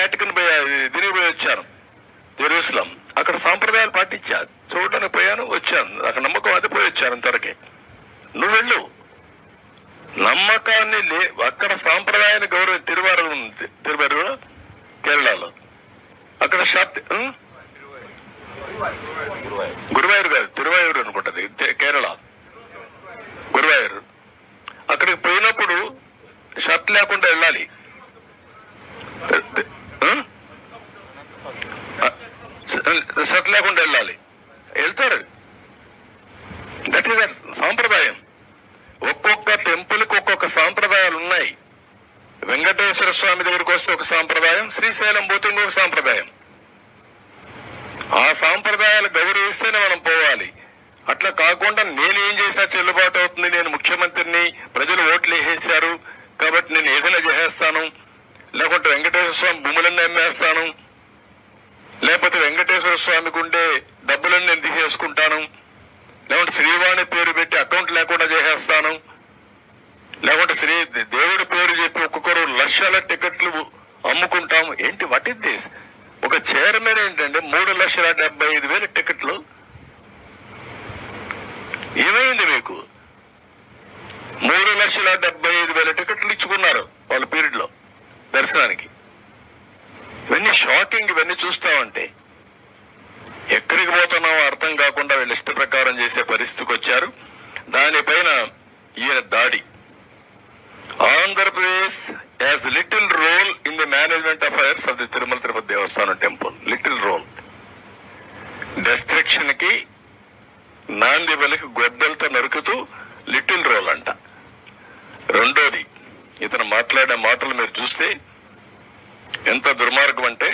Vatican దీనికి పోయి వచ్చాను, జెరూసలం. అక్కడ సాంప్రదాయాలు పాటించా, చూడడానికి పోయాను, వచ్చాను. అక్కడ నమ్మకం అది పోయి వచ్చాను అంతవరకే. నువ్వు వెళ్ళు, నమ్మకాన్ని అక్కడ సాంప్రదాయాన్ని గౌరవ తిరువారు కేరళలో అక్కడ షర్ట్ గురువాయూరు కాదు, తిరువాయూరు అనుకుంటది కేరళ, గురువాయూరు. అక్కడికి పోయినప్పుడు షర్ట్ లేకుండా వెళ్ళాలి. షర్ట్ లేకుండా వెళ్ళాలి, వెళ్తారు. దట్ ఈస్ దట్ సాంప్రదాయం. ఒక్కొక్క టెంపుల్కి ఒక్కొక్క సాంప్రదాయాలు ఉన్నాయి. వెంకటేశ్వర స్వామి దగ్గరికి వస్తే ఒక సాంప్రదాయం, శ్రీశైలం పోతే ఇంకొక సాంప్రదాయం. ఆ సాంప్రదాయాలు గౌరవిస్తేనే మనం పోవాలి. అట్లా కాకుండా నేను ఏం చేసినా చెల్లుబాటు అవుతుంది, నేను ముఖ్యమంత్రిని, ప్రజలు ఓట్లు వేసేశారు కాబట్టి నేను ఏదైనా చేసేస్తాను, లేకుంటే వెంకటేశ్వర స్వామి భూములన్నీ అమ్మేస్తాను, లేకపోతే వెంకటేశ్వర స్వామికి ఉండే డబ్బులన్నీ నేను తీసేసుకుంటాను, లేకుంటే శ్రీవాణి పేరు పెట్టి అకౌంట్ లేకుండా చేసేస్తాను, లేకుంటే దేవుడి పేరు చెప్పి ఒక్కొక్కరు లక్షల టికెట్లు అమ్ముకుంటాం. ఏంటి వాట్ ఇస్ దిస్? ఒక చైర్మన్ ఏంటంటే 3,75,000 టికెట్లు. ఏమైంది మీకు? 3,75,000 టికెట్లు ఇచ్చుకున్నారు వాళ్ళ పీరియడ్ లో దర్శనానికి. ఇవన్నీ షాకింగ్. ఇవన్నీ చూస్తామంటే ఎక్కడికి పోతున్నామో అర్థం కాకుండా వీళ్ళు ఇష్ట ప్రకారం చేసే పరిస్థితికి వచ్చారు. దానిపైన ఈయన దాడి. Andhra Pradesh has little role in the management affairs of the Tirumala Tirupati Devasthanam temple. Little role. Destruction కి, నాంది బలికి గొడ్డలతో నరుకుతూ లిటిల్ రోల్ అంట. రెండోది, ఇతను మాట్లాడే మాటలు మీరు చూస్తే ఎంత దుర్మార్గం అంటే,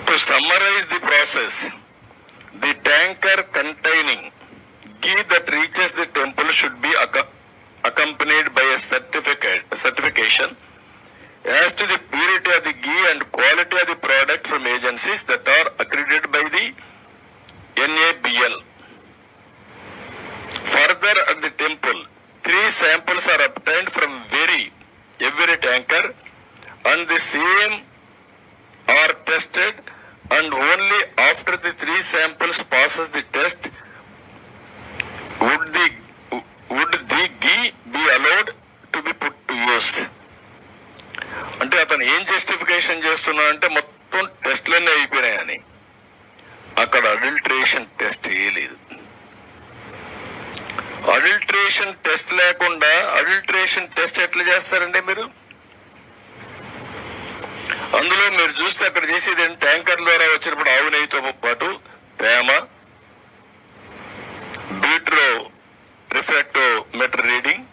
to summarise the process, the tanker containing ghee that reaches the temple should be accompanied by a certification as to the purity of the ghee and quality of the product from agencies that are accredited by the NABL. Further, at the temple, 3 samples are obtained from every tanker, and the same are tested, and only after the 3 samples passes the test would the ghee be allowed to be put to use. అంటే అతను ఏం justification చేస్తున్నా అంటే మొత్తం టెస్ట్లన్నీ అయిపోయినాయని. అక్కడ adulteration test లేదు. Adulteration test లేకుండా adulteration test ఎట్లా చేస్తారండి మీరు? అందులో మీరు చూస్తే అక్కడ చేసేది ట్యాంకర్ ద్వారా వచ్చినప్పుడు ఆవు నెయ్యితో పాటు తేమ, బీట్రో రిఫ్రాక్టోమీటర్ రీడింగ్,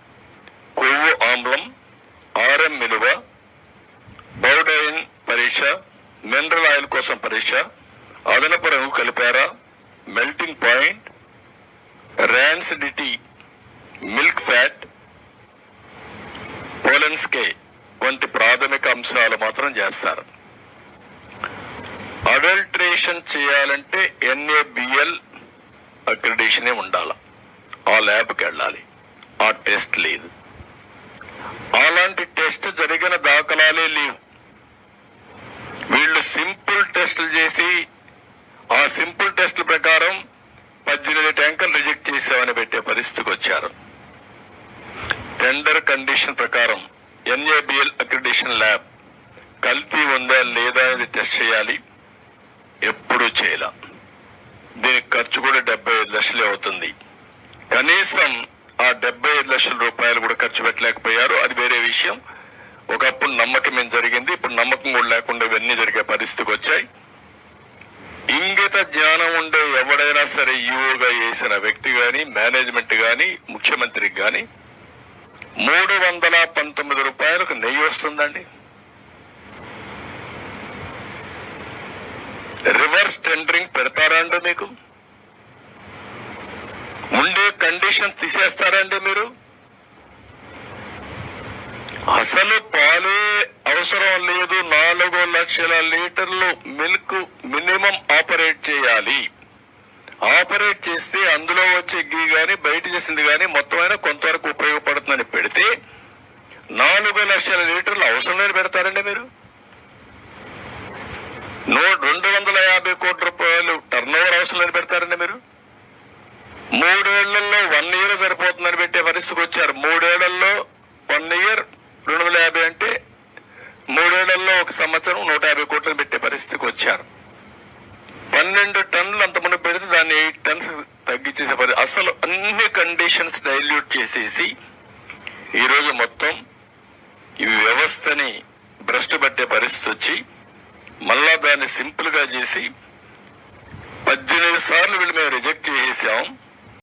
కొవ్వు ఆమ్లం, ఆర్ఎం విలువ, బౌడైన్ పరీక్ష, మినరల్ ఆయిల్ కోసం పరీక్ష, అదనపు రంగు కలిపారా, melting point, rancidity, milk fat, Polenske వంటి ప్రాథమిక అంశాలు మాత్రం చేస్తారు. అడల్ట్రేషన్ చేయాలంటే NABL అక్రిడిషనే ఉండాలి. ఆ ల్యాబ్కి వెళ్ళాలి. ఆ టెస్ట్ లేదు. అలాంటి టెస్ట్ జరిగిన దాఖలాలే లేవు. వీళ్ళు సింపుల్ టెస్టులు చేసి ఆ సింపుల్ టెస్టుల ప్రకారం 18 ట్యాంకర్లు రిజెక్ట్ చేసామని పెట్టే పరిస్థితికి వచ్చారు. టెండర్ కండిషన్ ప్రకారం NABL అక్రిడిషన్ ల్యాబ్ కల్తీ ఉందా లేదా అనేది టెస్ట్ చేయాలి. ఎప్పుడూ చేయాల. దీనికి ఖర్చు కూడా 75 లక్షలే అవుతుంది. కనీసం ఆ 75 లక్షల రూపాయలు కూడా ఖర్చు పెట్టలేకపోయారు. అది వేరే విషయం. ఒకప్పుడు నమ్మకం ఏం జరిగింది, ఇప్పుడు నమ్మకం కూడా లేకుండా ఇవన్నీ జరిగే పరిస్థితికి వచ్చాయి. ఇంగిత జ్ఞానం ఉండే ఎవడైనా సరే ఈఓగా వేసిన వ్యక్తి గాని, మేనేజ్మెంట్ గాని, ముఖ్యమంత్రికి గాని 319 రూపాయలకు నెయ్యి వస్తుందండి. రివర్స్ టెండరింగ్ పెడతారా అండి? మీకు ఉండే కండిషన్ తీసేస్తారండి మీరు? అసలు పాలే అవసరం లేదు. 4 లక్షల లీటర్లు మిల్క్ మినిమం ఆపరేట్ చేయాలి. ఆపరేట్ చేస్తే అందులో వచ్చే గీ గాని బయట చేసింది గాని మొత్తం అయినా కొంతవరకు ఉపయోగపడుతుందని పెడితే 4 లక్షల లీటర్లు అవసరం లేని పెడతారండి మీరు. 250 కోట్ల రూపాయలు టర్న్ ఓవర్ అవసరం లేని పెడతారండి మీరు. 3 ఏళ్లలో 1 ఇయర్ సరిపోతుందని పెట్టే పరిస్థితికి వచ్చారు. 3 ఏళ్లలో 1 ఇయర్ 250 అంటే 3 ఏళ్లలో 1 సంవత్సరం 150 కోట్లను పెట్టే పరిస్థితికి వచ్చారు. 12 టన్నులు అంత ముందు పెడితే దాన్ని 8 టన్స్ తగ్గించేసే పరిస్థితి. అసలు అన్ని కండిషన్స్ డైల్యూట్ చేసేసి ఈరోజు మొత్తం ఈ వ్యవస్థని భ్రష్టు పట్టే పరిస్థితి వచ్చి మళ్ళా దాన్ని సింపుల్ గా చేసి 18 సార్లు వీళ్ళు మేము రిజెక్ట్ చేసేసాం.